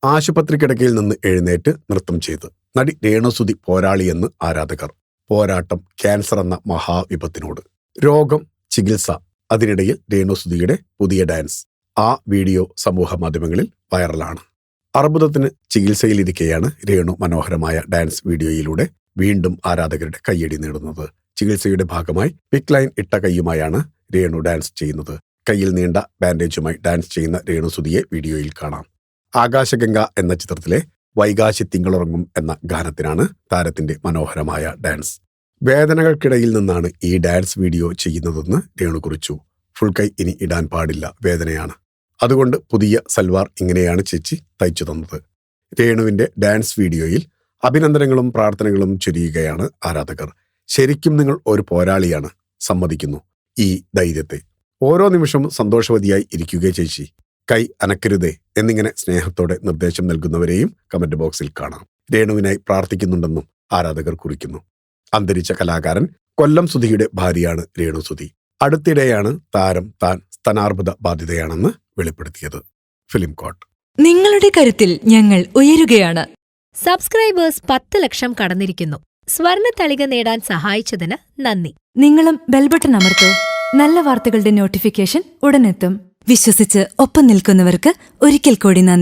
ആശുപത്രി കിടക്കയിൽ നിന്ന് എഴുന്നേറ്റ് നൃത്തം ചെയ്ത് നടി രേണുസുതി പോരാളിയെന്ന് ആരാധകർ. പോരാട്ടം ക്യാൻസർ എന്ന മഹാവിപത്തിനോട്. രോഗം, ചികിത്സ, അതിനിടയിൽ രേണുസുതിയുടെ പുതിയ ഡാൻസ്. ആ വീഡിയോ സമൂഹ മാധ്യമങ്ങളിൽ വൈറലാണ്. അർബുദത്തിന് ചികിത്സയിലിരിക്കെയാണ് രേണു മനോഹരമായ ഡാൻസ് വീഡിയോയിലൂടെ വീണ്ടും ആരാധകരുടെ കയ്യടി നേടുന്നത്. ചികിത്സയുടെ ഭാഗമായി പിക് ലൈൻ ഇട്ട കൈയുമായാണ് രേണു ഡാൻസ് ചെയ്യുന്നത്. കയ്യിൽ നീണ്ട ബാൻഡേജുമായി ഡാൻസ് ചെയ്യുന്ന രേണുസുതിയെ വീഡിയോയിൽ കാണാം. ആകാശഗംഗ എന്ന ചിത്രത്തിലെ വൈകാശി തിങ്കളുറങ്ങും എന്ന ഗാനത്തിനാണ് താരത്തിന്റെ മനോഹരമായ ഡാൻസ്. വേദനകൾക്കിടയിൽ നിന്നാണ് ഈ ഡാൻസ് വീഡിയോ ചെയ്യുന്നതെന്ന് രേണു കുറിച്ചു. ഫുൾ കൈ ഇനി ഇടാൻ പാടില്ല, വേദനയാണ്. അതുകൊണ്ട് പുതിയ സൽവാർ ഇങ്ങനെയാണ് ചേച്ചി തയ്ച്ചു തന്നത്. രേണുവിന്റെ ഡാൻസ് വീഡിയോയിൽ അഭിനന്ദനങ്ങളും പ്രാർത്ഥനകളും ചൊരിയുകയാണ് ആരാധകർ. ശരിക്കും നിങ്ങൾ ഒരു പോരാളിയാണ്, സമ്മതിക്കുന്നു ഈ ധൈര്യത്തെ. ഓരോ നിമിഷവും സന്തോഷവതിയായി ഇരിക്കുക ചേച്ചി, കൈ അനക്കരുതേ എന്നിങ്ങനെ സ്നേഹത്തോടെ നിർദ്ദേശം നൽകുന്നവരെയും കമന്റ് ബോക്സിൽ കാണാം. രേണുവിനായി പ്രാർത്ഥിക്കുന്നുണ്ടെന്നും ആരാധകർ കുറിക്കുന്നു. അന്തരിച്ച കലാകാരൻ കൊല്ലം സുധിയുടെ ഭാര്യയാണ് രേണുസുതി. അടുത്തിടെയാണ് താരം താൻ സ്തനാർബുദ ബാധിതയാണെന്ന് വെളിപ്പെടുത്തിയത്. ഫിലിം കോട്ട്. നിങ്ങളുടെ കരുത്തിൽ ഞങ്ങൾ ഉയരുകയാണ്. സബ്സ്ക്രൈബേഴ്സ് 10 ലക്ഷം കടന്നിരിക്കുന്നു. സ്വർണ്ണ തളിക നേടാൻ സഹായിച്ചതിന് നന്ദി. നിങ്ങളും ബെൽബട്ടൺ അമർത്തോ. നല്ല വാർത്തകളുടെ നോട്ടിഫിക്കേഷൻ ഉടനെത്തും. വിശ്വസിച്ച് ഒപ്പം നിൽക്കുന്നവർക്ക് ഒരിക്കൽ കൂടി നന്ദി.